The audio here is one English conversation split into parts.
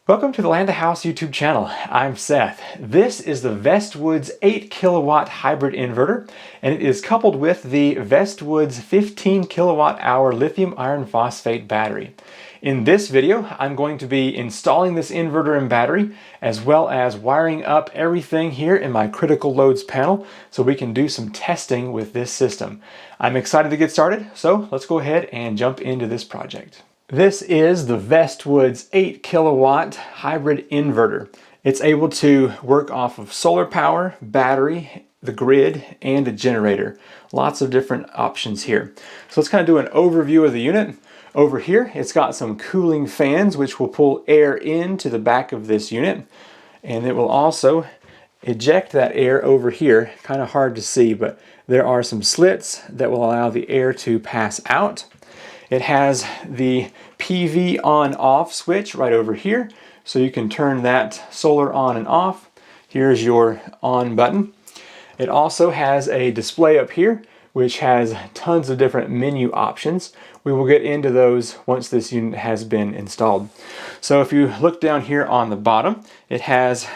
Welcome to the Land of House YouTube channel. I'm Seth. This is the Vestwoods 8 kilowatt hybrid inverter, and it is coupled with the Vestwoods 15 kilowatt hour lithium iron phosphate battery. In this video, I'm going to be installing this inverter and battery, as well as wiring up everything here in my critical loads panel so we can do some testing with this system. I'm excited to get started, so let's go ahead and jump into this project. This is the Vestwoods 8 kilowatt hybrid inverter. It's able to work off of solar power, battery, the grid, and a generator. Lots of different options here. So let's kind of do an overview of the unit. Over here, it's got some cooling fans which will pull air into the back of this unit, and it will also eject that air over here. Kind of hard to see, but there are some slits that will allow the air to pass out. It has the PV on-off switch right over here, so you can turn that solar on and off. Here's your on button. It also has a display up here, which has tons of different menu options. We will get into those once this unit has been installed. So if you look down here on the bottom, it has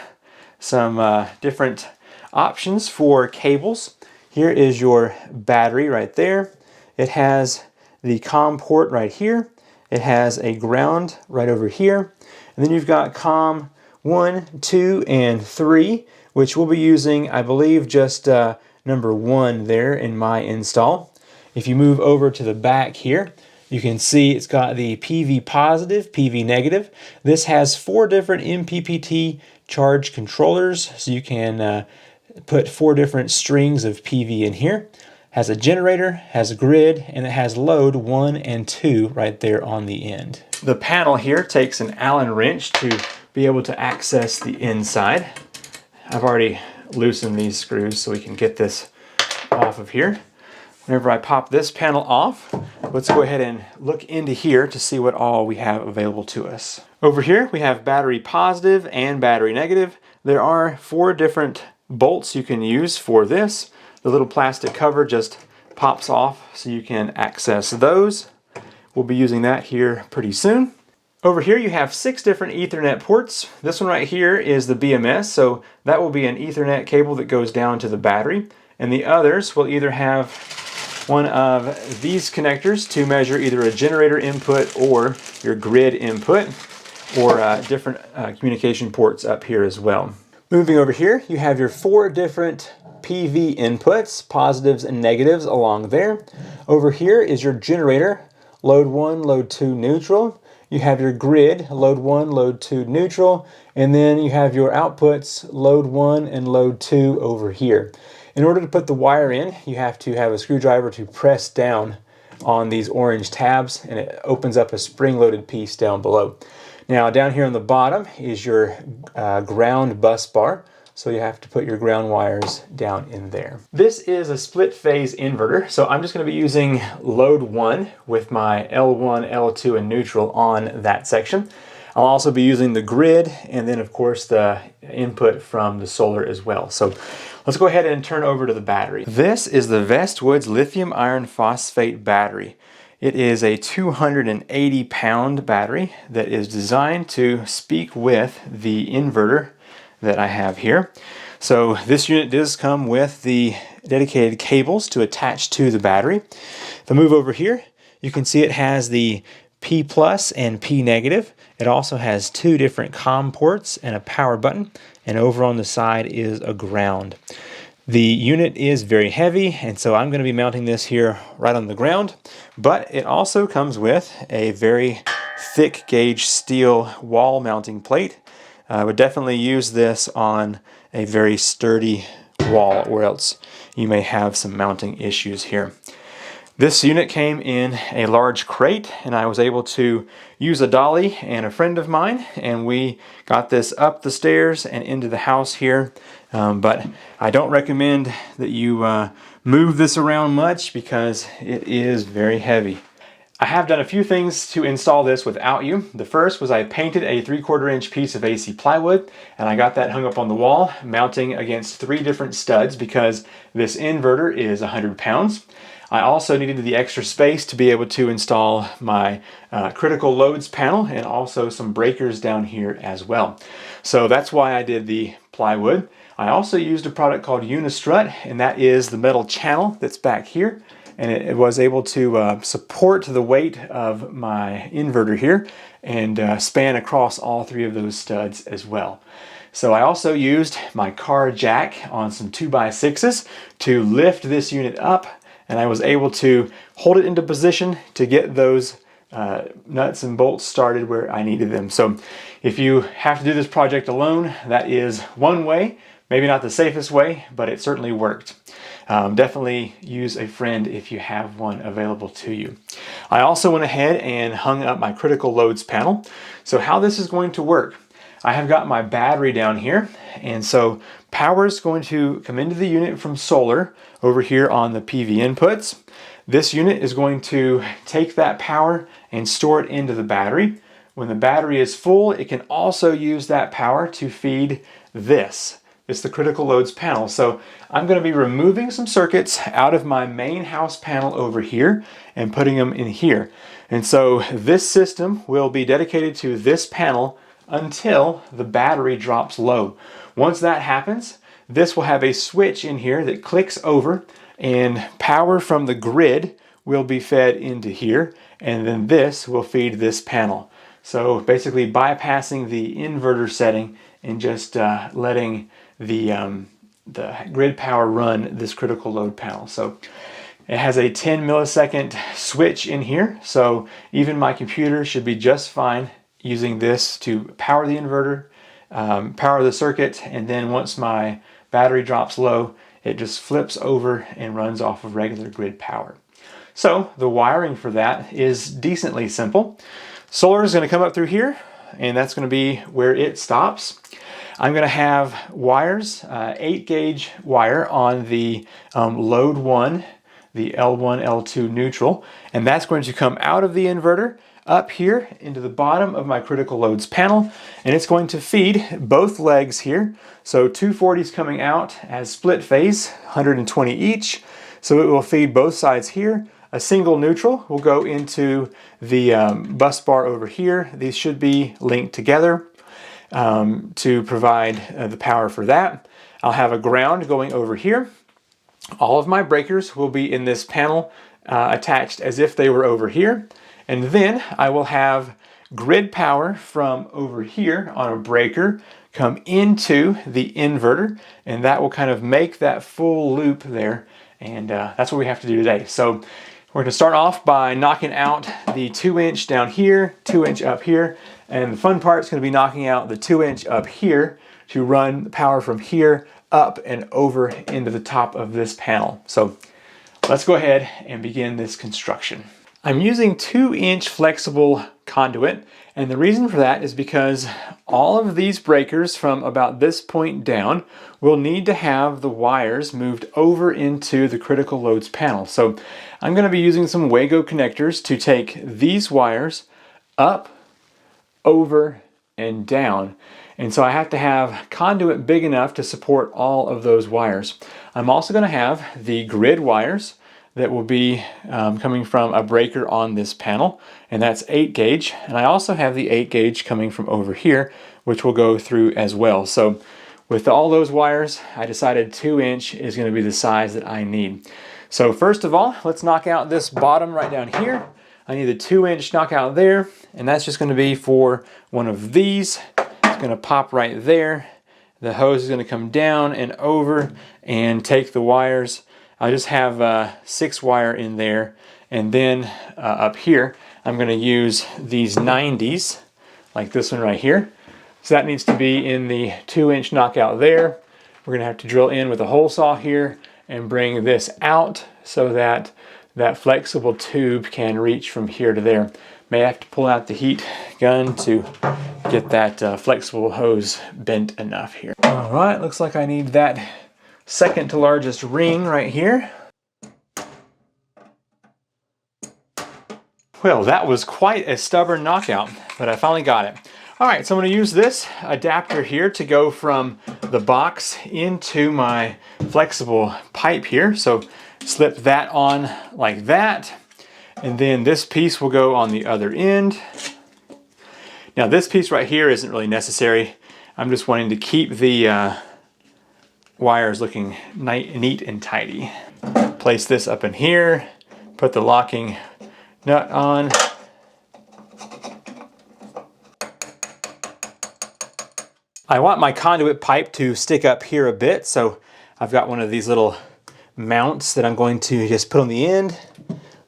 some different options for cables. Here is your battery right there. It has the COM port right here. It has a ground right over here. And then you've got COM 1, 2, and 3, which we'll be using, I believe, just number 1 there in my install. If you move over to the back here, you can see it's got the PV positive, PV negative. This has 4 different MPPT charge controllers, so you can put 4 different strings of PV in here. Has a generator, has a grid, and it has load 1 and 2 right there on the end. The panel here takes an Allen wrench to be able to access the inside. I've already loosened these screws so we can get this off of here. Whenever I pop this panel off, let's go ahead and look into here to see what all we have available to us. Over here we have battery positive and battery negative. There are 4 different bolts you can use for this. The little plastic cover just pops off so you can access those. We'll be using that here pretty soon. Over here you have 6 different Ethernet ports. This one right here is the BMS, so that will be an Ethernet cable that goes down to the battery. And the others will either have one of these connectors to measure either a generator input or your grid input, or different communication ports up here as well. Moving over here, you have your 4 different PV inputs, positives and negatives along there. Over here is your generator, load 1, load 2, neutral. You have your grid, load 1, load 2, neutral. And then you have your outputs, load 1 and load 2 over here. In order to put the wire in, you have to have a screwdriver to press down on these orange tabs, and it opens up a spring-loaded piece down below. Now down here on the bottom is your ground bus bar. So you have to put your ground wires down in there. This is a split phase inverter, so I'm just going to be using load 1 with my L1, L2, and neutral on that section. I'll also be using the grid and then of course the input from the solar as well. So let's go ahead and turn over to the battery. This is the Vestwoods lithium iron phosphate battery. It is a 280 pound battery that is designed to speak with the inverter that I have here. So this unit does come with the dedicated cables to attach to the battery. If I move over here, you can see it has the P plus and P negative. It also has 2 different COM ports and a power button, and over on the side is a ground. The unit is very heavy, and so I'm going to be mounting this here right on the ground, but it also comes with a very thick gauge steel wall mounting plate. I would definitely use this on a very sturdy wall, or else you may have some mounting issues here. This unit came in a large crate, and I was able to use a dolly and a friend of mine, and we got this up the stairs and into the house here. But I don't recommend that you move this around much because it is very heavy. I have done a few things to install this without you. The first was I painted a 3/4 inch piece of AC plywood, and I got that hung up on the wall, mounting against 3 different studs because this inverter is 100 pounds. I also needed the extra space to be able to install my critical loads panel and also some breakers down here as well. So that's why I did the plywood. I also used a product called Unistrut, and that is the metal channel that's back here. And it was able to support the weight of my inverter here and span across all three of those studs as well. So I also used my car jack on some 2x6s to lift this unit up, and I was able to hold it into position to get those nuts and bolts started where I needed them. So if you have to do this project alone, that is one way. Maybe not the safest way, but it certainly worked. Definitely use a friend if you have one available to you. I also went ahead and hung up my critical loads panel. So how this is going to work, I have got my battery down here, and so power is going to come into the unit from solar over here on the PV inputs. This unit is going to take that power and store it into the battery. When the battery is full, it can also use that power to feed this. It's the critical loads panel. So I'm going to be removing some circuits out of my main house panel over here and putting them in here. And so this system will be dedicated to this panel until the battery drops low. Once that happens, this will have a switch in here that clicks over, and power from the grid will be fed into here, and then this will feed this panel. So basically bypassing the inverter setting and just letting the grid power run this critical load panel. So it has a 10 millisecond switch in here, so even my computer should be just fine using this to power the inverter, power the circuit, and then once my battery drops low, it just flips over and runs off of regular grid power. So the wiring for that is decently simple. Solar is going to come up through here, and that's going to be where it stops. I'm going to have wires, 8 gauge wire on the load 1, the L1, L2 neutral, and that's going to come out of the inverter up here into the bottom of my critical loads panel, and it's going to feed both legs here. So 240s coming out as split phase, 120 each, so it will feed both sides here. A single neutral will go into the bus bar over here. These should be linked together to provide the power for that. I'll have a ground going over here. All of my breakers will be in this panel attached as if they were over here. And then I will have grid power from over here on a breaker come into the inverter, and that will kind of make that full loop there. And that's what we have to do today. So we're going to start off by knocking out the 2-inch down here, 2-inch up here, and the fun part is going to be knocking out the 2-inch up here to run the power from here up and over into the top of this panel. So let's go ahead and begin this construction. I'm using 2-inch flexible conduit, and the reason for that is because all of these breakers from about this point down will need to have the wires moved over into the critical loads panel. So I'm going to be using some Wago connectors to take these wires up, over, and down. And so I have to have conduit big enough to support all of those wires. I'm also going to have the grid wires that will be coming from a breaker on this panel, and that's 8 gauge. And I also have the 8 gauge coming from over here, which will go through as well. So with all those wires, I decided 2-inch is going to be the size that I need. So first of all, let's knock out this bottom right down here. I need the 2-inch knockout there, and that's just going to be for one of these. It's going to pop right there. The hose is going to come down and over and take the wires. I just have 6 wire in there, and then up here I'm going to use these 90s like this one right here. So that needs to be in the 2-inch knockout there. We're going to have to drill in with a hole saw here and bring this out so that that flexible tube can reach from here to there. May have to pull out the heat gun to get that flexible hose bent enough here. All right, looks like I need that second to largest ring right here. Well, that was quite a stubborn knockout, but I finally got it. All right, so I'm going to use this adapter here to go from the box into my flexible pipe here. So slip that on like that. And then this piece will go on the other end. Now this piece right here isn't really necessary. I'm just wanting to keep the wires looking neat and tidy. Place this up in here, put the locking nut on. I want my conduit pipe to stick up here a bit, so I've got one of these little mounts that I'm going to just put on the end.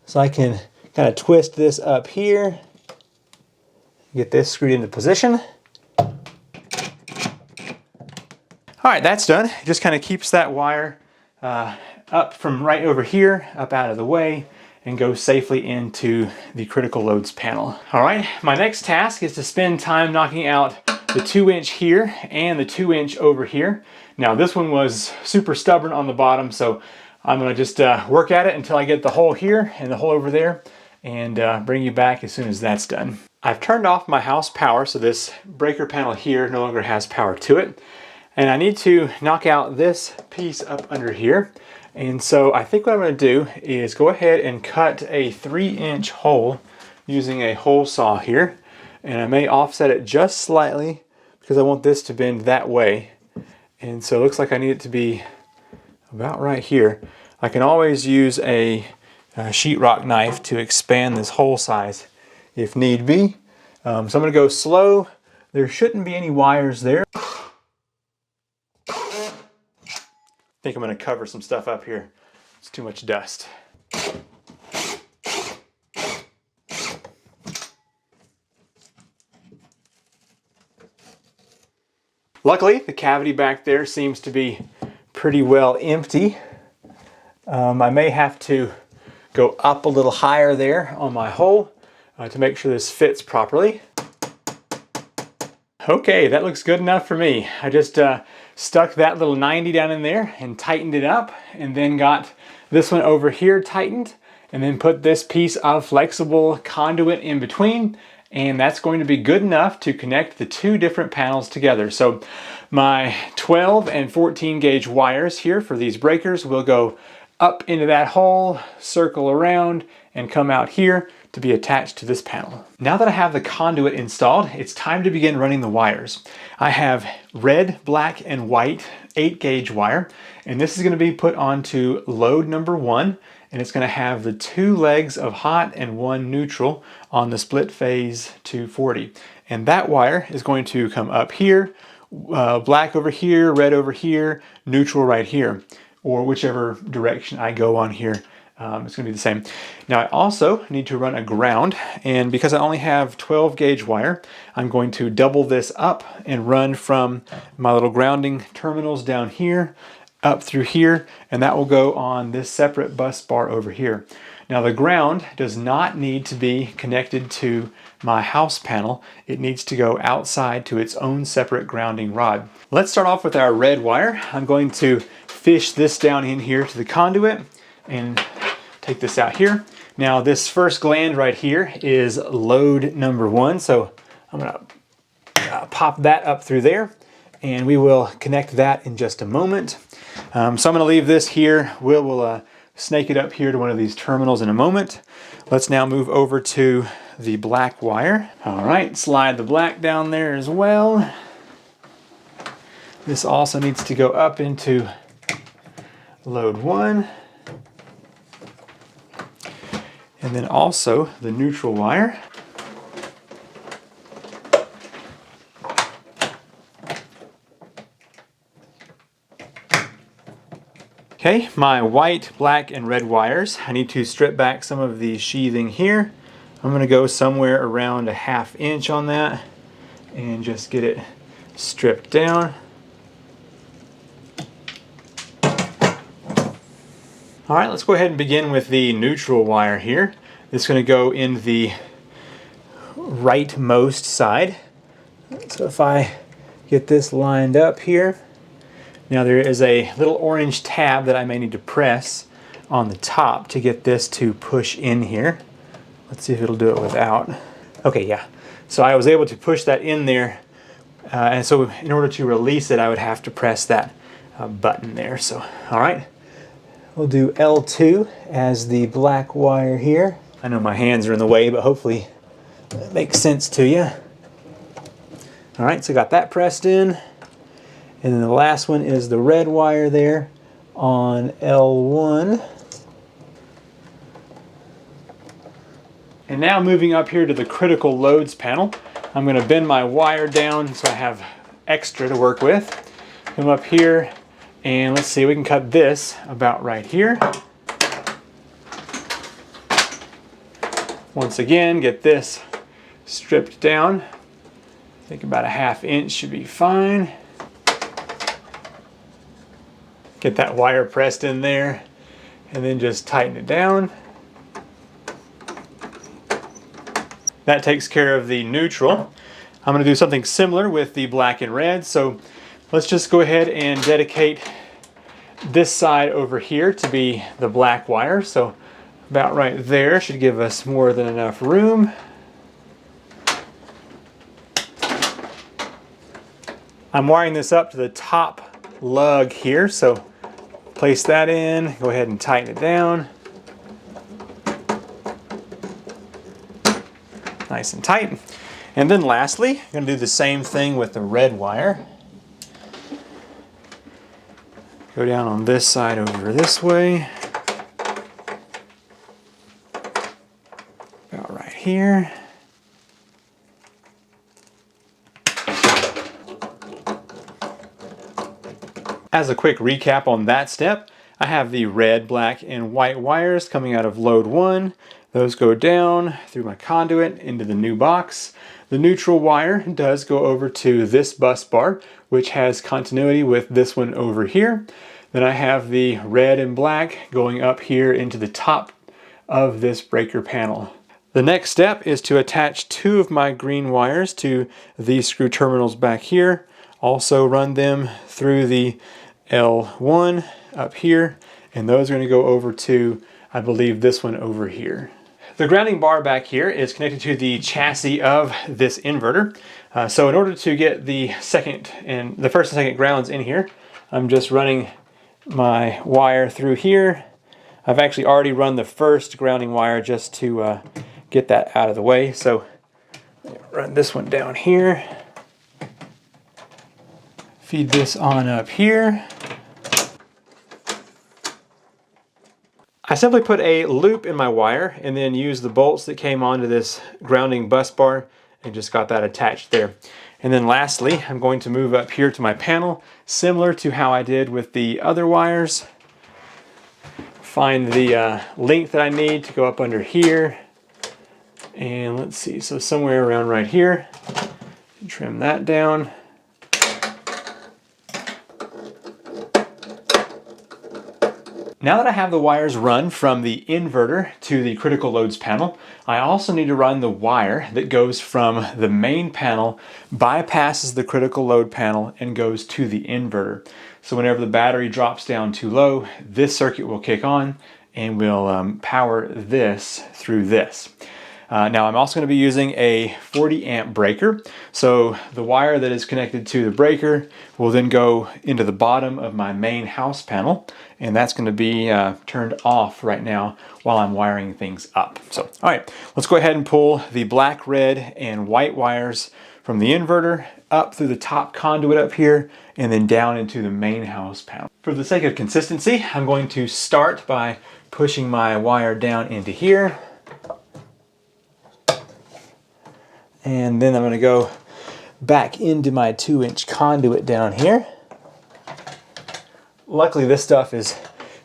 So I can kind of twist this up here, get this screwed into position. All right, that's done. It just kind of keeps that wire up from right over here, up out of the way, and goes safely into the critical loads panel. All right, my next task is to spend time knocking out the 2-inch here and the 2-inch over here. Now this one was super stubborn on the bottom, so I'm gonna just work at it until I get the hole here and the hole over there, and bring you back as soon as that's done. I've turned off my house power, so this breaker panel here no longer has power to it. And I need to knock out this piece up under here. And so I think what I'm going to do is go ahead and cut a 3-inch hole using a hole saw here. And I may offset it just slightly because I want this to bend that way. And so it looks like I need it to be about right here. I can always use a sheetrock knife to expand this hole size if need be. So I'm going to go slow. There shouldn't be any wires there. I think I'm going to cover some stuff up here. It's too much dust. Luckily, the cavity back there seems to be pretty well empty. I may have to go up a little higher there on my hole to make sure this fits properly. Okay, that looks good enough for me. I just stuck that little 90 down in there and tightened it up, and then got this one over here tightened, and then put this piece of flexible conduit in between, and that's going to be good enough to connect the two different panels together. So my 12 and 14 gauge wires here for these breakers will go up into that hole, circle around, and come out here to be attached to this panel. Now that I have the conduit installed, it's time to begin running the wires. I have red, black, and white 8 gauge wire, and this is going to be put onto load number 1, and it's going to have the 2 legs of hot and 1 neutral on the split phase 240. And that wire is going to come up here, black over here, red over here, neutral right here, or whichever direction I go on here. It's going to be the same. Now I also need to run a ground, and because I only have 12 gauge wire, I'm going to double this up and run from my little grounding terminals down here up through here, and that will go on this separate bus bar over here. Now the ground does not need to be connected to my house panel. It needs to go outside to its own separate grounding rod. Let's start off with our red wire. I'm going to fish this down in here to the conduit and take this out here. Now this first gland right here is load number 1, so I'm going to pop that up through there, and we will connect that in just a moment. So I'm going to leave this here. We'll snake it up here to one of these terminals in a moment. Let's now move over to the black wire. All right, slide the black down there as well. This also needs to go up into load 1. And then also the neutral wire. Okay, my white, black, and red wires. I need to strip back some of the sheathing here. I'm going to go somewhere around a 1/2 inch on that and just get it stripped down. All right, let's go ahead and begin with the neutral wire here. This is going to go in the rightmost side. So if I get this lined up here, now there is a little orange tab that I may need to press on the top to get this to push in here. Let's see if it'll do it without. Okay, yeah. So I was able to push that in there, and so in order to release it, I would have to press that button there. So, all right. We'll do L2 as the black wire here. I know my hands are in the way, but hopefully that makes sense to you. All right, so got that pressed in. And then the last one is the red wire there on L1. And now moving up here to the critical loads panel, I'm going to bend my wire down so I have extra to work with. Come up here and let's see, we can cut this about right here. Once again, get this stripped down. I think about a 1/2 inch should be fine. Get that wire pressed in there and then just tighten it down. That takes care of the neutral. I'm going to do something similar with the black and red. So let's just go ahead and dedicate this side over here to be the black wire. So about right there should give us more than enough room. I'm wiring this up to the top lug here, so place that in, go ahead and tighten it down. Nice and tight. And then lastly, I'm going to do the same thing with the red wire. Go down on this side over this way. About right here. As a quick recap on that step, I have the red, black, and white wires coming out of load 1. Those go down through my conduit into the new box. The neutral wire does go over to this bus bar, which has continuity with this one over here. Then I have the red and black going up here into the top of this breaker panel. The next step is to attach 2 of my green wires to these screw terminals back here. Also run them through the L1 up here, and those are going to go over to, I believe, this one over here. The grounding bar back here is connected to the chassis of this inverter. So in order to get the first and second grounds in here, I'm just running my wire through here. I've actually already run the first grounding wire just to get that out of the way. So run this one down here. Feed this on up here. I simply put a loop in my wire and then use the bolts that came onto this grounding bus bar and just got that attached there. And then lastly, I'm going to move up here to my panel, similar to how I did with the other wires. Find the length that I need to go up under here. And let's see, so somewhere around right here. Trim that down. Now that I have the wires run from the inverter to the critical loads panel, I also need to run the wire that goes from the main panel, bypasses the critical load panel, and goes to the inverter. So whenever the battery drops down too low, this circuit will kick on and will power this through this. Now I'm also going to be using a 40 amp breaker. So the wire that is connected to the breaker will then go into the bottom of my main house panel, and that's going to be turned off right now while I'm wiring things up. So, all right, let's go ahead and pull the black, red, and white wires from the inverter up through the top conduit up here and then down into the main house panel. For the sake of consistency, I'm going to start by pushing my wire down into here. And then I'm going to go back into my 2-inch conduit down here. Luckily this stuff is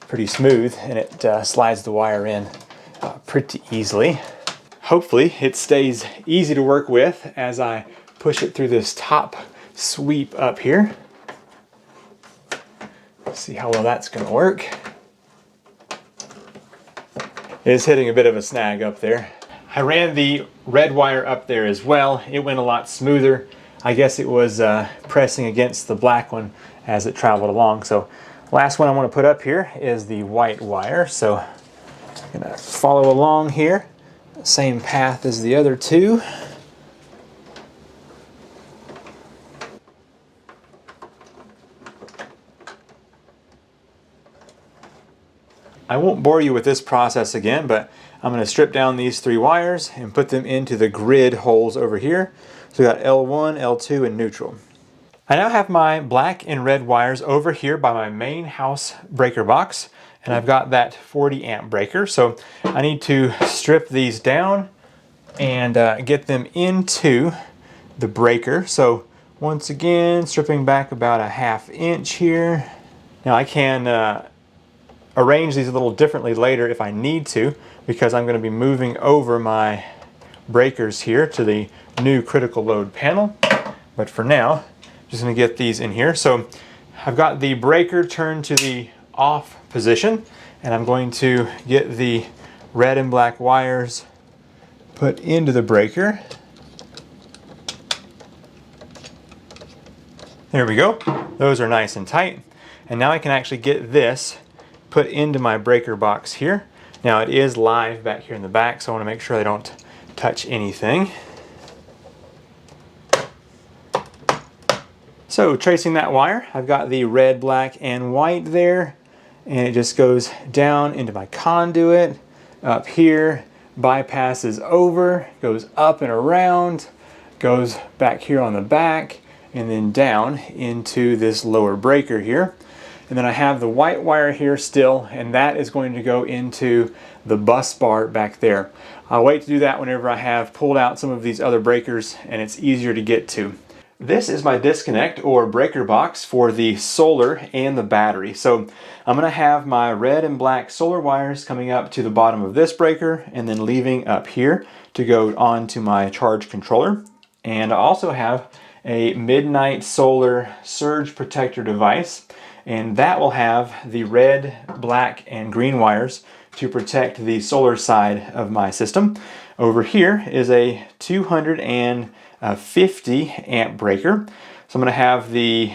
pretty smooth and it slides the wire in pretty easily. Hopefully it stays easy to work with as I push it through this top sweep up here. Let's see how well that's going to work. It is hitting a bit of a snag up there. I ran the red wire up there as well. It went a lot smoother. I guess it was pressing against the black one as it traveled along. So last one I want to put up here is the white wire. So I'm going to follow along here. Same path as the other two. I won't bore you with this process again, but I'm going to strip down these 3 wires and put them into the grid holes over here. So we got L1, L2, and neutral. I now have my black and red wires over here by my main house breaker box, and I've got that 40 amp breaker. So I need to strip these down and get them into the breaker. So once again, stripping back about a 1/2 inch here. Now I can arrange these a little differently later if I need to, because I'm going to be moving over my breakers here to the new critical load panel. But for now, just going to get these in here. So I've got the breaker turned to the off position, and I'm going to get the red and black wires put into the breaker. There we go. Those are nice and tight. And now I can actually get this put into my breaker box here. Now it is live back here in the back, so I want to make sure I don't touch anything. So tracing that wire, I've got the red, black, and white there, and it just goes down into my conduit, up here, bypasses over, goes up and around, goes back here on the back, and then down into this lower breaker here. And then I have the white wire here still, and that is going to go into the bus bar back there. I'll wait to do that whenever I have pulled out some of these other breakers and it's easier to get to. This is my disconnect or breaker box for the solar and the battery. So I'm going to have my red and black solar wires coming up to the bottom of this breaker and then leaving up here to go on to my charge controller. And I also have a midnight solar surge protector device, and that will have the red, black, and green wires to protect the solar side of my system. Over here is a 250 amp breaker. So I'm going to have the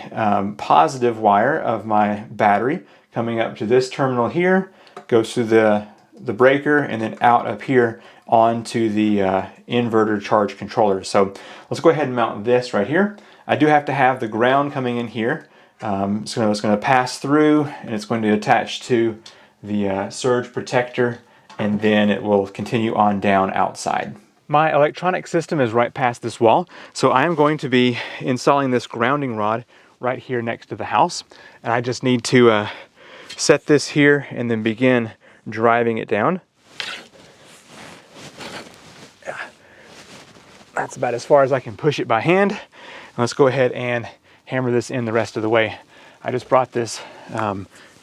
positive wire of my battery coming up to this terminal here, goes through the breaker, and then out up here onto the inverter charge controller. So let's go ahead and mount this right here. I do have to have the ground coming in here. It's going to pass through, and it's going to attach to the surge protector, and then it will continue on down outside. My electronic system is right past this wall, so I am going to be installing this grounding rod right here next to the house, and I just need to set this here and then begin driving it down. That's about as far as I can push it by hand. Let's go ahead and hammer this in the rest of the way. I just brought this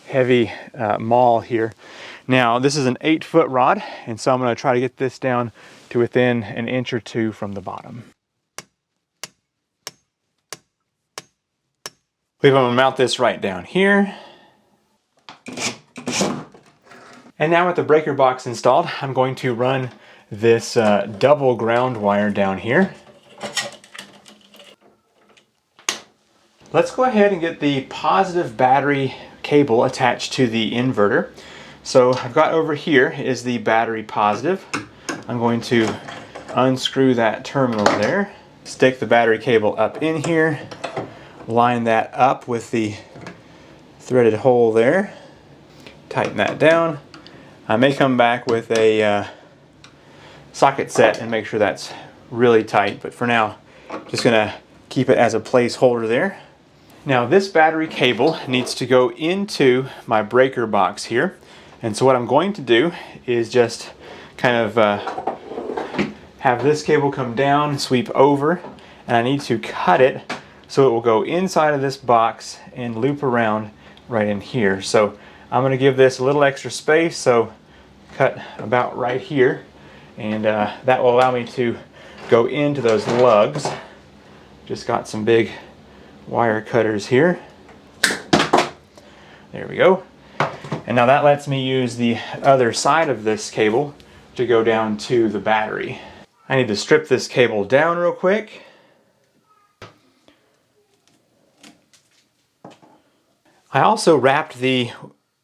heavy maul here. Now this is an 8-foot rod, and so I'm going to try to get this down to within an inch or two from the bottom. I'm going to mount this right down here. And now with the breaker box installed, I'm going to run this double ground wire down here. Let's go ahead and get the positive battery cable attached to the inverter. So I've got over here is the battery positive. I'm going to unscrew that terminal there, stick the battery cable up in here, line that up with the threaded hole there, tighten that down. I may come back with a socket set and make sure that's really tight, but for now, just gonna keep it as a placeholder there. Now this battery cable needs to go into my breaker box here, and so what I'm going to do is just kind of have this cable come down, sweep over, and I need to cut it so it will go inside of this box and loop around right in here. So I'm going to give this a little extra space, so cut about right here, and that will allow me to go into those lugs. Just got some big wire cutters here. There we go. And now that lets me use the other side of this cable to go down to the battery. I need to strip this cable down real quick. I also wrapped the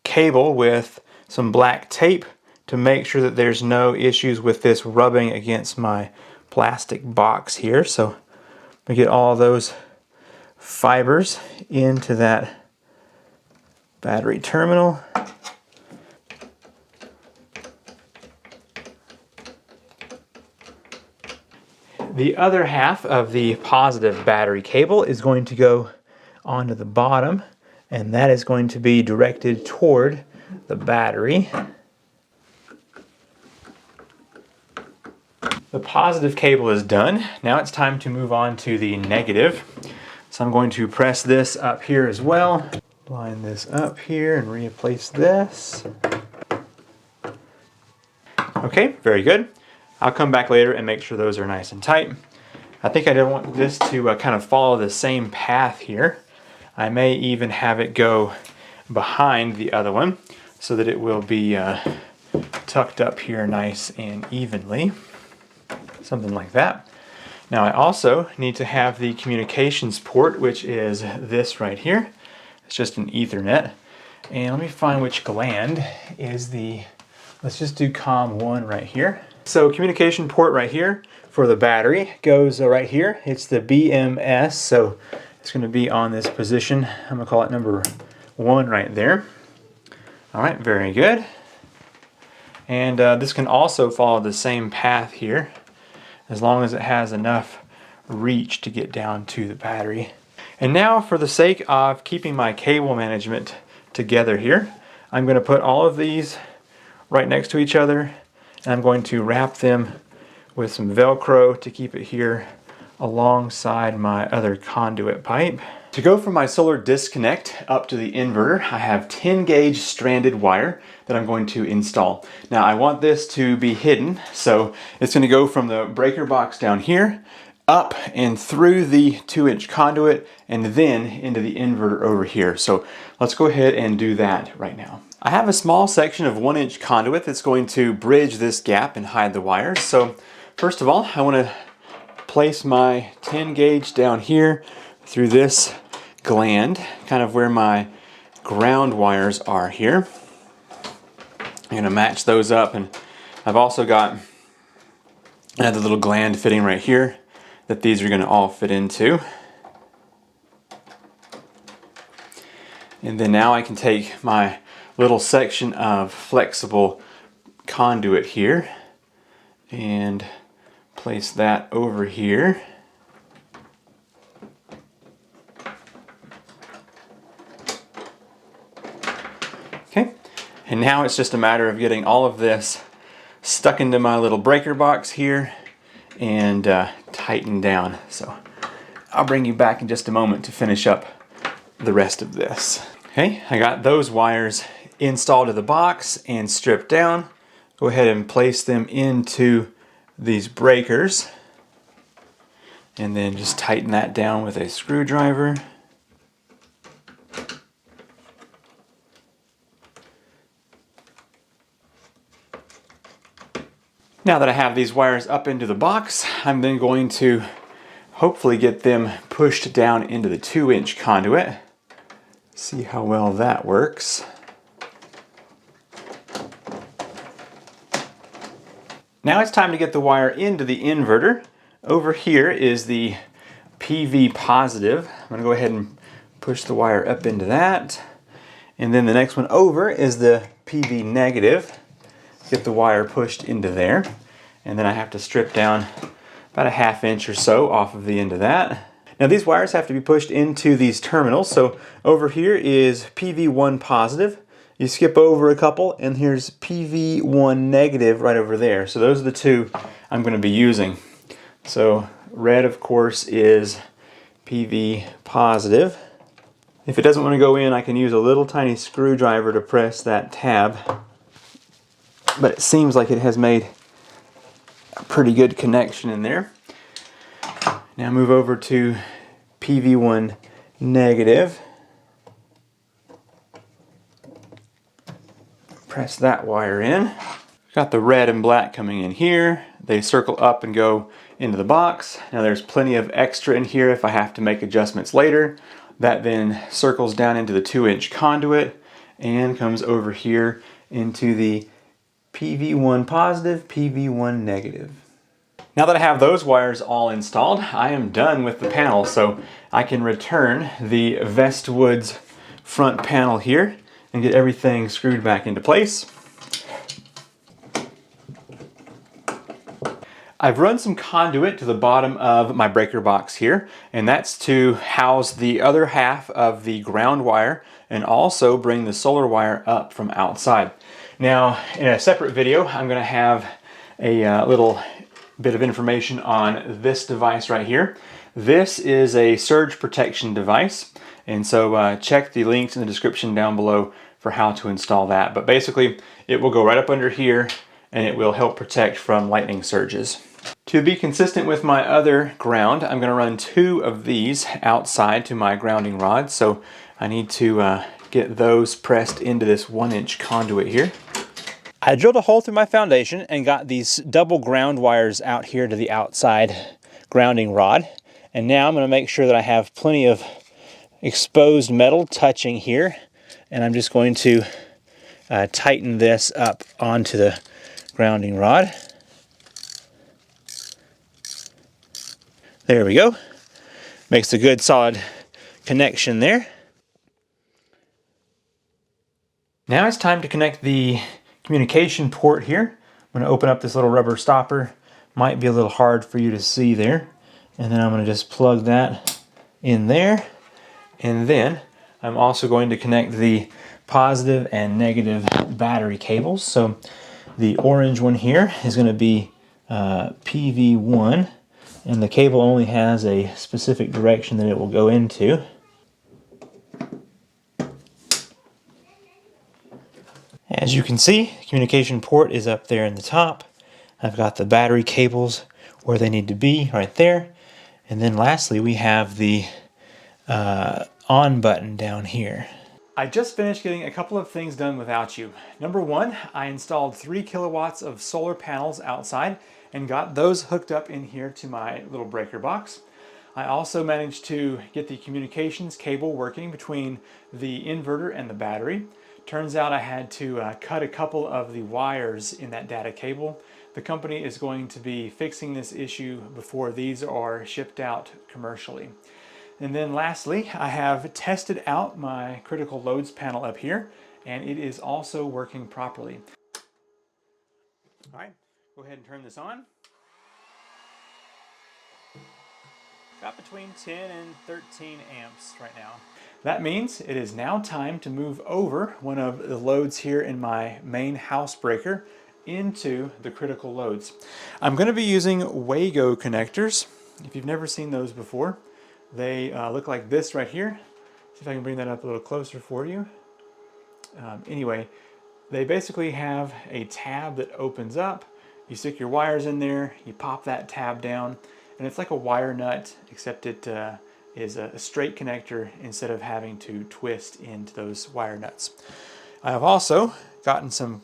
cable with some black tape to make sure that there's no issues with this rubbing against my plastic box here. So we get all those fibers into that battery terminal. The other half of the positive battery cable is going to go onto the bottom, and that is going to be directed toward the battery. The positive cable is done. Now it's time to move on to the negative. So I'm going to press this up here as well. Line this up here and replace this. Okay, very good. I'll come back later and make sure those are nice and tight. I think I don't want this to kind of follow the same path here. I may even have it go behind the other one so that it will be tucked up here nice and evenly. Something like that. Now I also need to have the communications port, which is this right here. It's just an Ethernet. And let me find which gland is the, let's just do COM1 right here. So communication port right here for the battery goes right here. It's the BMS, so it's going to be on this position. I'm going to call it number 1 right there. All right, very good. And this can also follow the same path here, as long as it has enough reach to get down to the battery. And now, for the sake of keeping my cable management together here, I'm going to put all of these right next to each other, and I'm going to wrap them with some Velcro to keep it here alongside my other conduit pipe. To go from my solar disconnect up to the inverter, I have 10 gauge stranded wire that I'm going to install. Now I want this to be hidden, so it's going to go from the breaker box down here up and through the 2-inch conduit and then into the inverter over here. So let's go ahead and do that right now. I have a small section of 1-inch conduit that's going to bridge this gap and hide the wires. So first of all, I want to place my 10 gauge down here through this gland, kind of where my ground wires are here. I'm going to match those up, and I've also got another little gland fitting right here that these are going to all fit into. And then now I can take my little section of flexible conduit here and place that over here. Okay, and now it's just a matter of getting all of this stuck into my little breaker box here and tightened down. So I'll bring you back in just a moment to finish up the rest of this. Okay, I got those wires installed to the box and stripped down. Go ahead and place them into these breakers and then just tighten that down with a screwdriver. Now that I have these wires up into the box, I'm then going to hopefully get them pushed down into the 2-inch conduit. See how well that works. Now it's time to get the wire into the inverter. Over here is the PV positive. I'm going to go ahead and push the wire up into that. And then the next one over is the PV negative. Get the wire pushed into there. And then I have to strip down about a 1/2 inch or so off of the end of that. Now these wires have to be pushed into these terminals. So over here is PV1 positive. You skip over a couple and here's PV1 negative right over there. So those are the two I'm going to be using. So red, of course, is PV positive. If it doesn't want to go in, I can use a little tiny screwdriver to press that tab. But it seems like it has made a pretty good connection in there. Now move over to PV1 negative. Press that wire in. Got the red and black coming in here. They circle up and go into the box. Now there's plenty of extra in here if I have to make adjustments later. That then circles down into the 2-inch conduit and comes over here into the PV1 positive, PV1 negative. Now that I have those wires all installed, I am done with the panel, so I can return the Vestwoods front panel here and get everything screwed back into place. I've run some conduit to the bottom of my breaker box here, and that's to house the other half of the ground wire and also bring the solar wire up from outside. Now, in a separate video, I'm going to have a little bit of information on this device right here. This is a surge protection device, and so check the links in the description down below for how to install that. But basically, it will go right up under here and it will help protect from lightning surges. To be consistent with my other ground, I'm going to run 2 of these outside to my grounding rod. So I need to get those pressed into this 1-inch conduit here. I drilled a hole through my foundation and got these double ground wires out here to the outside grounding rod. And now I'm going to make sure that I have plenty of exposed metal touching here. And I'm just going to tighten this up onto the grounding rod. There we go. Makes a good solid connection there. Now it's time to connect the communication port here. I'm going to open up this little rubber stopper. Might be a little hard for you to see there. And then I'm going to just plug that in there. And then I'm also going to connect the positive and negative battery cables. So the orange one here is going to be PV1, and the cable only has a specific direction that it will go into. As you can see, the communication port is up there in the top. I've got the battery cables where they need to be, right there. And then lastly, we have the on button down here. I just finished getting a couple of things done without you. Number 1, I installed 3 kilowatts of solar panels outside and got those hooked up in here to my little breaker box. I also managed to get the communications cable working between the inverter and the battery. Turns out I had to cut a couple of the wires in that data cable. The company is going to be fixing this issue before these are shipped out commercially. And then lastly, I have tested out my critical loads panel up here, and it is also working properly. All right, go ahead and turn this on. Got between 10 and 13 amps right now. That means it is now time to move over one of the loads here in my main house breaker into the critical loads. I'm going to be using Wago connectors. If you've never seen those before, they look like this right here. See if I can bring that up a little closer for you. Anyway, they basically have a tab that opens up. You stick your wires in there, you pop that tab down, and it's like a wire nut, except it is a straight connector instead of having to twist into those wire nuts. I have also gotten some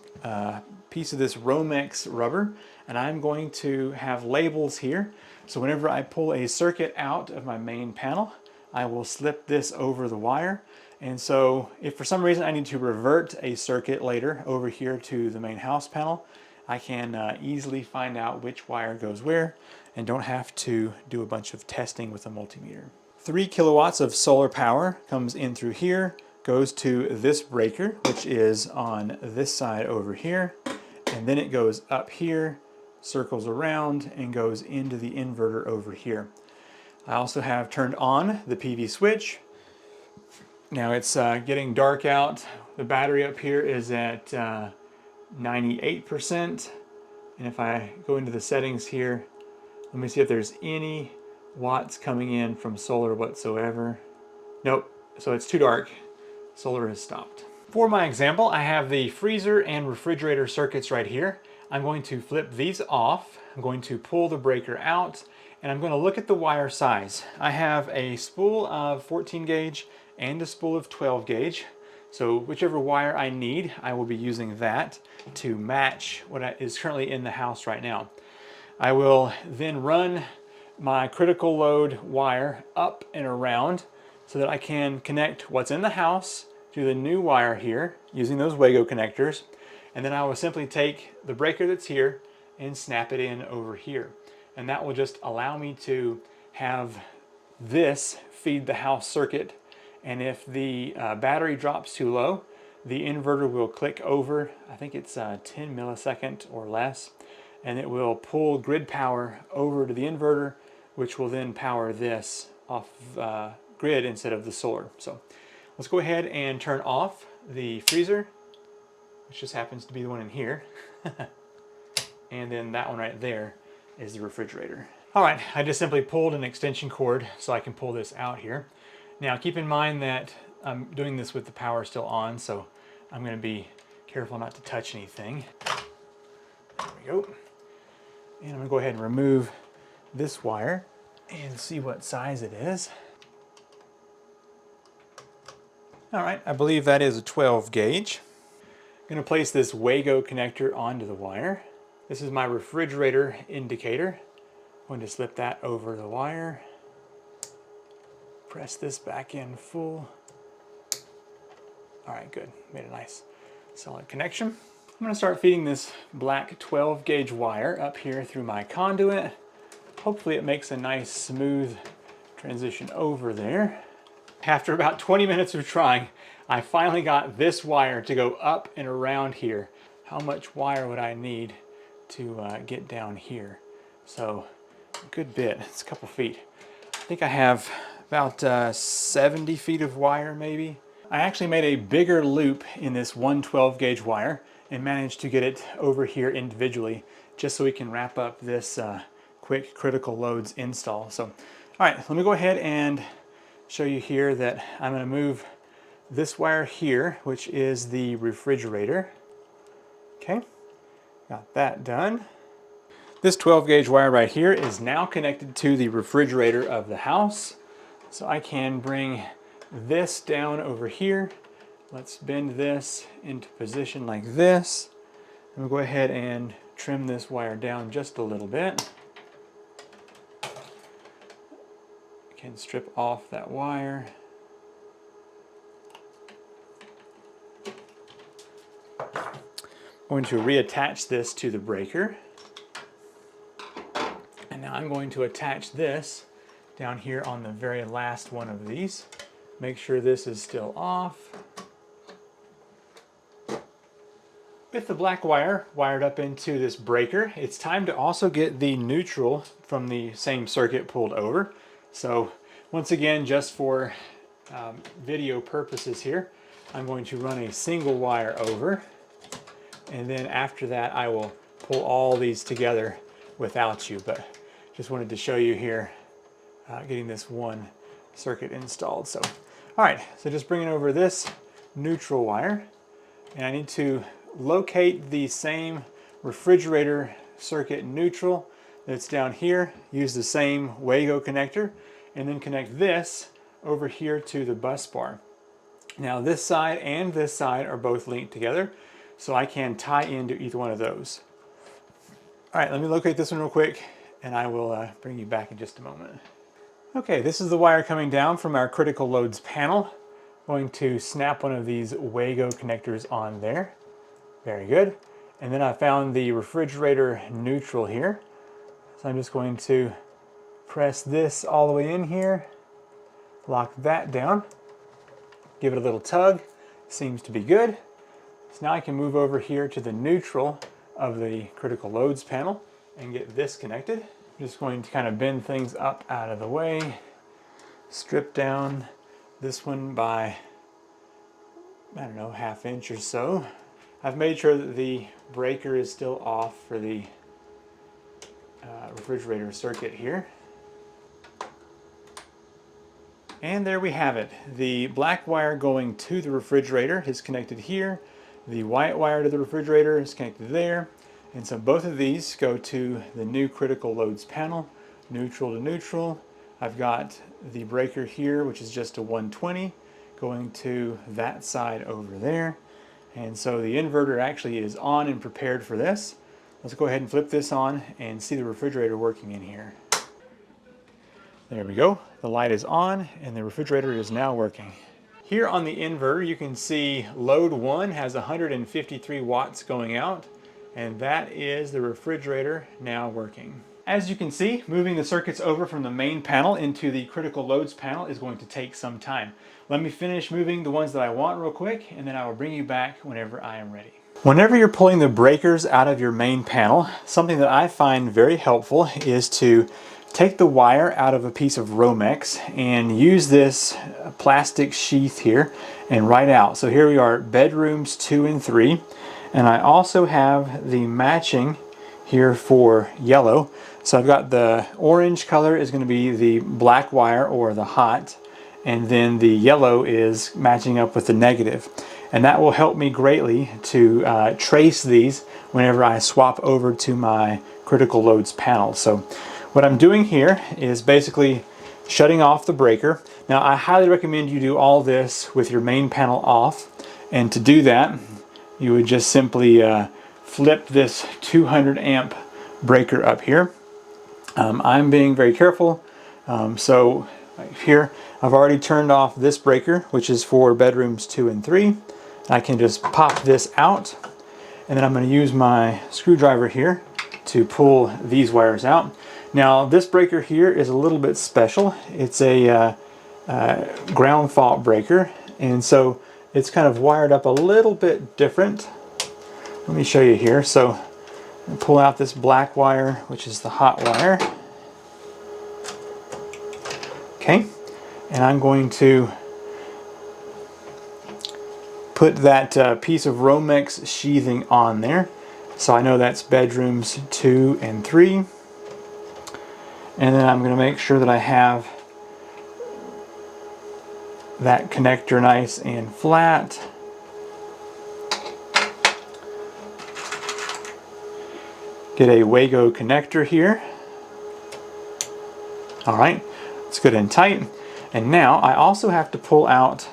piece of this Romex rubber, and I'm going to have labels here. So whenever I pull a circuit out of my main panel, I will slip this over the wire. And so if for some reason I need to revert a circuit later over here to the main house panel, I can easily find out which wire goes where and don't have to do a bunch of testing with a multimeter. 3 kilowatts of solar power comes in through here, goes to this breaker, which is on this side over here, and then it goes up here, circles around, and goes into the inverter over here. I also have turned on the PV switch. Now it's getting dark out. The battery up here is at 98%, and if I go into the settings here, let me see if there's any watts coming in from solar whatsoever. Nope, so it's too dark. Solar has stopped. For my example, I have the freezer and refrigerator circuits right here. I'm going to flip these off. I'm going to pull the breaker out, and I'm going to look at the wire size. I have a spool of 14 gauge and a spool of 12 gauge. So whichever wire I need, I will be using that to match what is currently in the house right now. I will then run my critical load wire up and around so that I can connect what's in the house to the new wire here using those Wago connectors, and then I will simply take the breaker that's here and snap it in over here, and that will just allow me to have this feed the house circuit, and if the battery drops too low, the inverter will click over, I think it's 10 millisecond or less, and it will pull grid power over to the inverter, which will then power this off grid instead of the solar. So let's go ahead and turn off the freezer, which just happens to be the one in here. And then that one right there is the refrigerator. All right, I just simply pulled an extension cord so I can pull this out here. Now keep in mind that I'm doing this with the power still on, so I'm going to be careful not to touch anything. There we go. And I'm going to go ahead and remove this wire and see what size it is. All right, I believe that is a 12 gauge. I'm going to place this Wago connector onto the wire. This is my refrigerator indicator. I'm going to slip that over the wire. Press this back in full. All right, good. Made a nice solid connection. I'm going to start feeding this black 12 gauge wire up here through my conduit. Hopefully it makes a nice smooth transition over there. After about 20 minutes of trying, I finally got this wire to go up and around here. How much wire would I need to get down here? So a good bit, it's a couple feet. I think I have about 70 feet of wire maybe. I actually made a bigger loop in this 112 gauge wire and managed to get it over here individually just so we can wrap up this quick critical loads install. So, all right, let me go ahead and show you here that I'm going to move this wire here, which is the refrigerator. Okay, got that done. This 12 gauge wire right here is now connected to the refrigerator of the house. So I can bring this down over here. Let's bend this into position like this. And we'll go ahead and trim this wire down just a little bit. I can strip off that wire. I'm going to reattach this to the breaker. And now I'm going to attach this down here on the very last one of these. Make sure this is still off. With the black wire wired up into this breaker, it's time to also get the neutral from the same circuit pulled over. So once again, just for video purposes here, I'm going to run a single wire over. And then after that, I will pull all these together without you. But just wanted to show you here getting this one circuit installed. So, all right, so just bringing over this neutral wire, and I need to locate the same refrigerator circuit neutral that's down here, use the same Wago connector, and then connect this over here to the bus bar. Now this side and this side are both linked together, so I can tie into either one of those. All right, let me locate this one real quick, and I will bring you back in just a moment. Okay, this is the wire coming down from our critical loads panel. I'm going to snap one of these Wago connectors on there. Very good. And then I found the refrigerator neutral here. So I'm just going to press this all the way in here, lock that down, give it a little tug. Seems to be good. So now I can move over here to the neutral of the critical loads panel and get this connected. I'm just going to kind of bend things up out of the way, strip down this one by, I don't know, ½ inch or so. I've made sure that the breaker is still off for the refrigerator circuit here. And there we have it. The black wire going to the refrigerator is connected here. The white wire to the refrigerator is connected there. And so both of these go to the new critical loads panel, neutral to neutral. I've got the breaker here, which is just a 120, going to that side over there. And so the inverter actually is on and prepared for this. Let's go ahead and flip this on and see the refrigerator working in here. There we go. The light is on and the refrigerator is now working. Here on the inverter, you can see load 1 has 153 watts going out, and that is the refrigerator now working. As you can see, moving the circuits over from the main panel into the critical loads panel is going to take some time. Let me finish moving the ones that I want real quick, and then I will bring you back whenever I am ready. Whenever you're pulling the breakers out of your main panel, something that I find very helpful is to take the wire out of a piece of Romex and use this plastic sheath here and write out. So here we are, bedrooms 2 and 3, and I also have the matching here for yellow. So I've got the orange color is going to be the black wire or the hot, and then the yellow is matching up with the negative. And that will help me greatly to trace these whenever I swap over to my critical loads panel. So what I'm doing here is basically shutting off the breaker. Now I highly recommend you do all this with your main panel off, and to do that you would just simply flip this 200 amp breaker up here. I'm being very careful, so right here I've already turned off this breaker, which is for bedrooms 2 and 3. I can just pop this out, and then I'm going to use my screwdriver here to pull these wires out. Now this breaker here is a little bit special. It's a ground fault breaker, and so it's kind of wired up a little bit different. Let me show you here. So pull out this black wire, which is the hot wire. Okay, and I'm going to put that piece of Romex sheathing on there. So I know that's bedrooms 2 and 3. And then I'm going to make sure that I have that connector nice and flat. Get a Wago connector here. All right, it's good and tight. And now I also have to pull out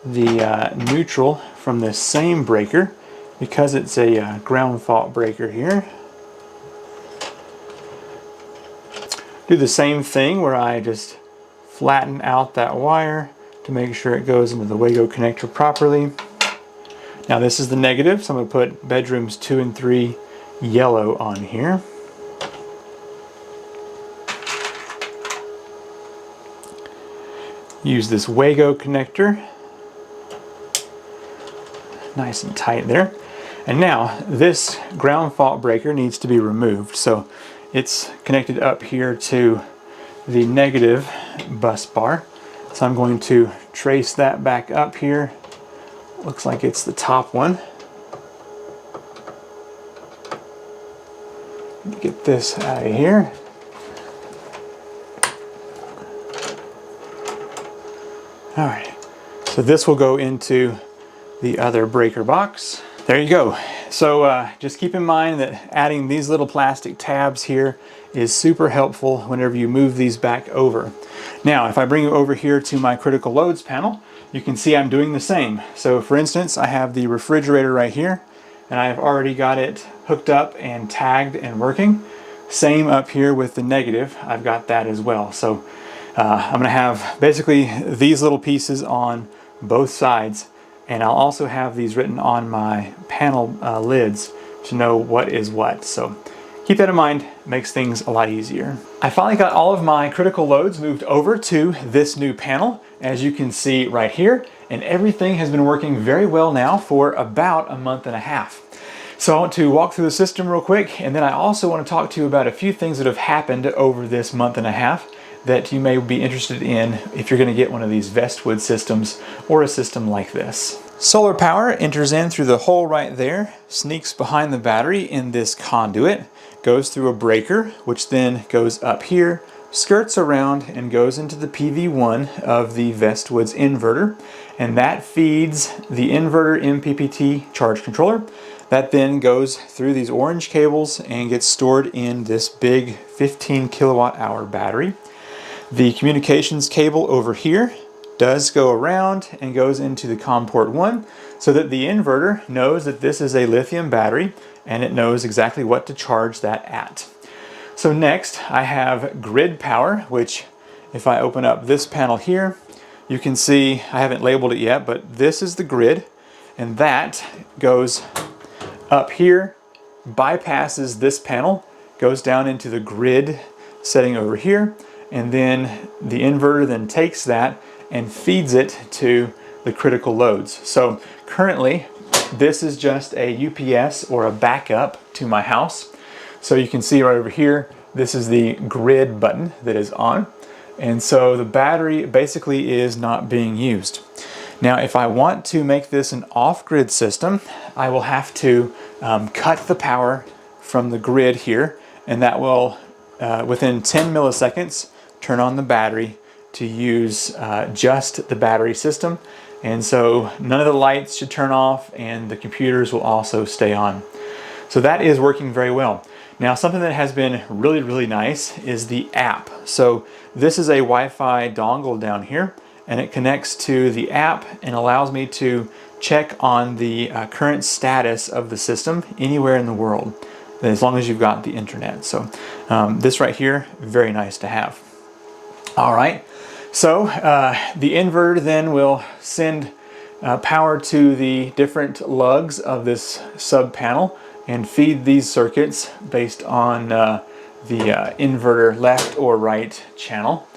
the neutral from this same breaker because it's a ground fault breaker here. Do the same thing where I just flatten out that wire to make sure it goes into the Wago connector properly. Now this is the negative, so I'm going to put bedrooms 2 and 3 yellow on here. Use this Wago connector. Nice and tight there. And now this ground fault breaker needs to be removed. So it's connected up here to the negative bus bar. So I'm going to trace that back up here. Looks like it's the top one. Get this out of here. All right, so this will go into the other breaker box. There you go. So just keep in mind that adding these little plastic tabs here is super helpful whenever you move these back over. Now, if I bring you over here to my critical loads panel, you can see I'm doing the same. So for instance, I have the refrigerator right here, and I've already got it hooked up and tagged and working. Same up here with the negative, I've got that as well. So I'm going to have basically these little pieces on both sides, and I'll also have these written on my panel lids to know what is what. So keep that in mind, makes things a lot easier. I finally got all of my critical loads moved over to this new panel, as you can see right here, and everything has been working very well now for about a month and a half. So I want to walk through the system real quick, and then I also want to talk to you about a few things that have happened over this month and a half that you may be interested in if you're going to get one of these Vestwoods systems or a system like this. Solar power enters in through the hole right there, sneaks behind the battery in this conduit, goes through a breaker, which then goes up here, skirts around and goes into the PV1 of the Vestwoods inverter, and that feeds the inverter MPPT charge controller. That then goes through these orange cables and gets stored in this big 15 kilowatt hour battery. The communications cable over here does go around and goes into the COM port 1 so that the inverter knows that this is a lithium battery and it knows exactly what to charge that at. So next I have grid power, which if I open up this panel here, you can see I haven't labeled it yet, but this is the grid, and that goes up here, bypasses this panel, goes down into the grid setting over here, and then the inverter then takes that and feeds it to the critical loads. So currently This is just a UPS or a backup to my house. So you can see right over here, this is the grid button that is on. And so the battery basically is not being used. Now, if I want to make this an off-grid system, I will have to cut the power from the grid here, and that will, within 10 milliseconds, turn on the battery to use just the battery system. And so none of the lights should turn off, and the computers will also stay on. So that is working very well. Now, something that has been really, really nice is the app. So this is a Wi-Fi dongle down here, and it connects to the app and allows me to check on the current status of the system anywhere in the world, as long as you've got the internet. So this right here, very nice to have. All right, so the inverter then will send power to the different lugs of this sub panel and feed these circuits based on the inverter left or right channel.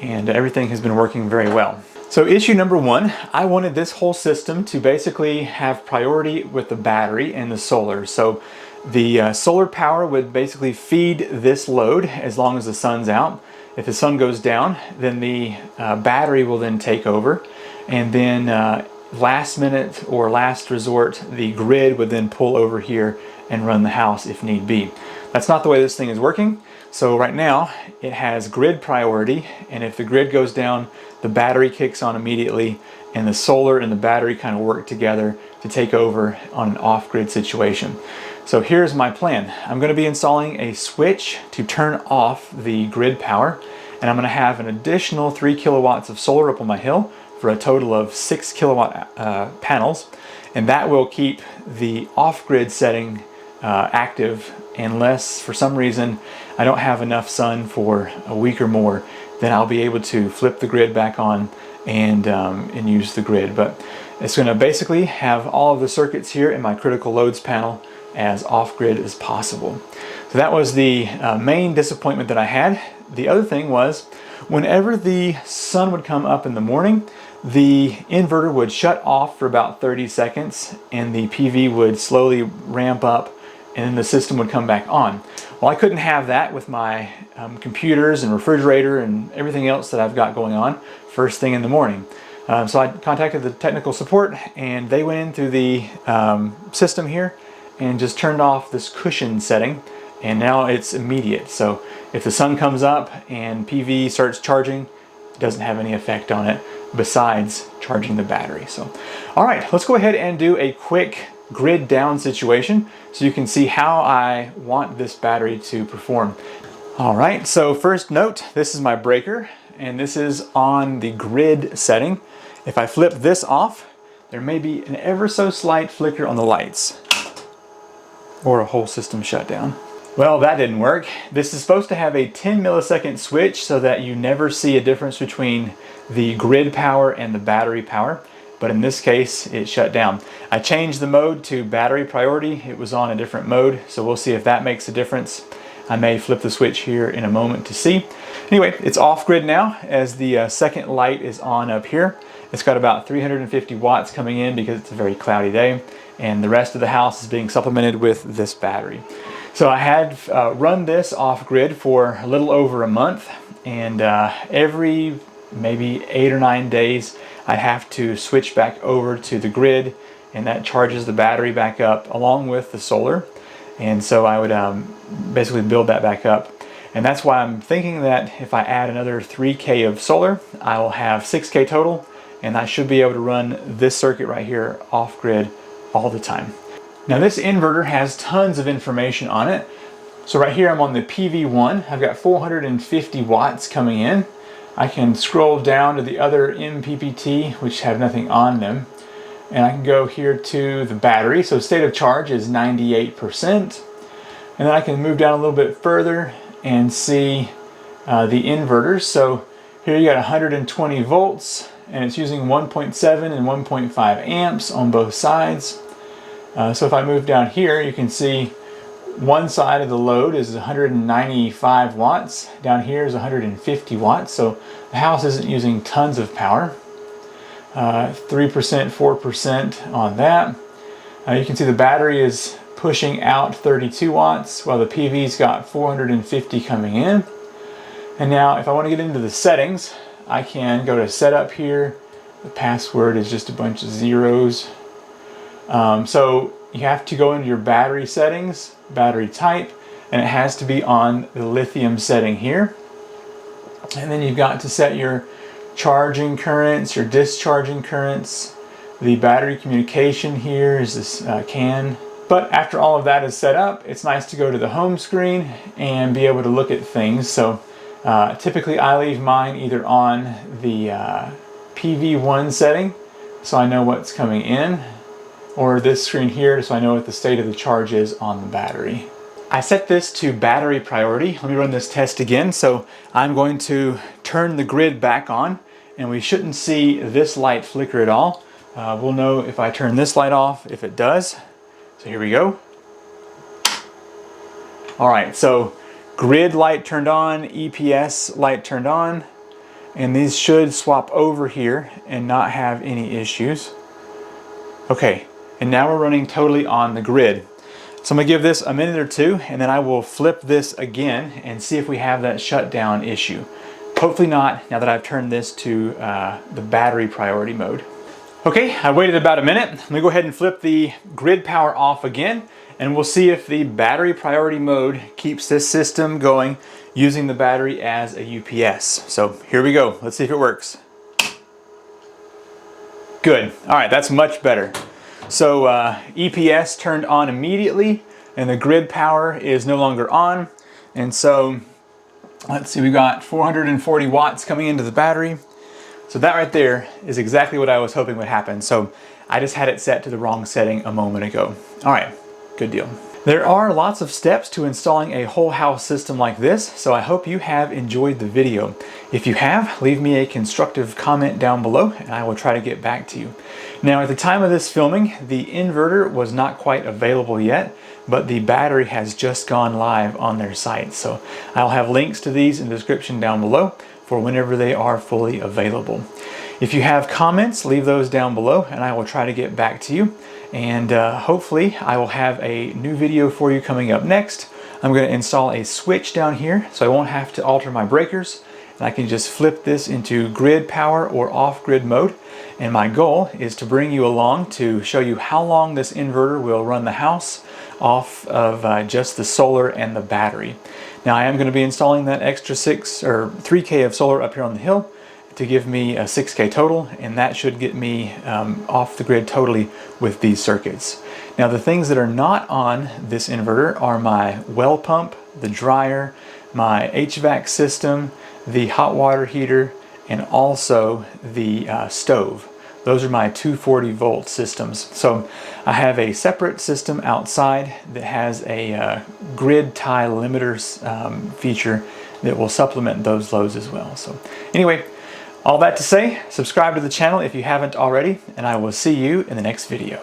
And everything has been working very well. So issue number one, I wanted this whole system to basically have priority with the battery and the solar. So the solar power would basically feed this load as long as the sun's out. If the sun goes down, then the battery will then take over, and then last minute or last resort, the grid would then pull over here and run the house if need be. That's not the way this thing is working. So right now it has grid priority, and if the grid goes down, the battery kicks on immediately, and the solar and the battery kind of work together to take over on an off-grid situation. So here's my plan. I'm going to be installing a switch to turn off the grid power, and I'm going to have an additional 3 kilowatts of solar up on my hill for a total of 6 kilowatt panels, and that will keep the off-grid setting active unless for some reason I don't have enough sun for a week or more. Then I'll be able to flip the grid back on and use the grid. But it's going to basically have all of the circuits here in my critical loads panel as off-grid as possible. So that was the main disappointment that I had. The other thing was, whenever the sun would come up in the morning, the inverter would shut off for about 30 seconds and the PV would slowly ramp up, and then the system would come back on. Well, I couldn't have that with my computers and refrigerator and everything else that I've got going on first thing in the morning. So I contacted the technical support, and they went into the system here and just turned off this cushion setting, and now it's immediate. So if the sun comes up and PV starts charging, it doesn't have any effect on it besides charging the battery. So, all right, let's go ahead and do a quick grid down situation so you can see how I want this battery to perform. All right, so first note, this is my breaker, and this is on the grid setting. If I flip this off, there may be an ever so slight flicker on the lights, or a whole system shutdown. Well, that didn't work. This is supposed to have a 10 millisecond switch so that you never see a difference between the grid power and the battery power. But in this case, it shut down. I changed the mode to battery priority. It was on a different mode, so we'll see if that makes a difference. I may flip the switch here in a moment to see. Anyway, it's off grid now as the second light is on up here. It's got about 350 watts coming in because it's a very cloudy day, and the rest of the house is being supplemented with this battery. So I had run this off grid for a little over a month, and every maybe 8 or 9 days I have to switch back over to the grid, and that charges the battery back up along with the solar. And so I would basically build that back up. And that's why I'm thinking that if I add another 3K of solar, I will have 6K total, and I should be able to run this circuit right here off grid all the time. Now this inverter has tons of information on it. So right here I'm on the PV1. I've got 450 watts coming in. I can scroll down to the other MPPT, which have nothing on them, and I can go here to the battery. So state of charge is 98%, and then I can move down a little bit further and see the inverters. So here you got 120 volts, and it's using 1.7 and 1.5 amps on both sides. So if I move down here, you can see one side of the load is 195 watts. Down here is 150 watts. So the house isn't using tons of power. 3%, 4% on that. You can see the battery is pushing out 32 watts while the PV's got 450 coming in. And now if I want to get into the settings, I can go to setup here. The password is just a bunch of zeros. So you have to go into your battery settings, battery type, and it has to be on the lithium setting here. And then you've got to set your charging currents, your discharging currents. The battery communication here is this CAN. But after all of that is set up, it's nice to go to the home screen and be able to look at things. So typically I leave mine either on the PV1 setting, so I know what's coming in, or this screen here, so I know what the state of the charge is on the battery. I set this to battery priority. Let me run this test again. So I'm going to turn the grid back on, and we shouldn't see this light flicker at all. We'll know if I turn this light off, if it does. So here we go. All right, so grid light turned on, EPS light turned on, and these should swap over here and not have any issues. Okay, and now we're running totally on the grid. So I'm gonna give this a minute or two, and then I will flip this again and see if we have that shutdown issue. Hopefully not, now that I've turned this to the battery priority mode. Okay, I waited about a minute. Let me go ahead and flip the grid power off again, and we'll see if the battery priority mode keeps this system going using the battery as a UPS. So here we go. Let's see if it works. Good. All right, that's much better. So EPS turned on immediately, and the grid power is no longer on. And so let's see, we've got 440 watts coming into the battery. So that right there is exactly what I was hoping would happen. So I just had it set to the wrong setting a moment ago. All right, good deal. There are lots of steps to installing a whole house system like this, so I hope you have enjoyed the video. If you have, leave me a constructive comment down below and I will try to get back to you. Now at the time of this filming, the inverter was not quite available yet, but the battery has just gone live on their site. So I'll have links to these in the description down below for whenever they are fully available. If you have comments, leave those down below and I will try to get back to you. And hopefully I will have a new video for you coming up next. I'm going to install a switch down here so I won't have to alter my breakers, and I can just flip this into grid power or off-grid mode. And my goal is to bring you along to show you how long this inverter will run the house off of just the solar and the battery. Now I am going to be installing that extra 3K of solar up here on the hill to give me a 6K total, and that should get me off the grid totally with these circuits. Now the things that are not on this inverter are my well pump, the dryer, my HVAC system, the hot water heater, and also the stove. Those are my 240 volt systems. So I have a separate system outside that has a grid tie limiter feature that will supplement those loads as well. So anyway, all that to say, subscribe to the channel if you haven't already, and I will see you in the next video.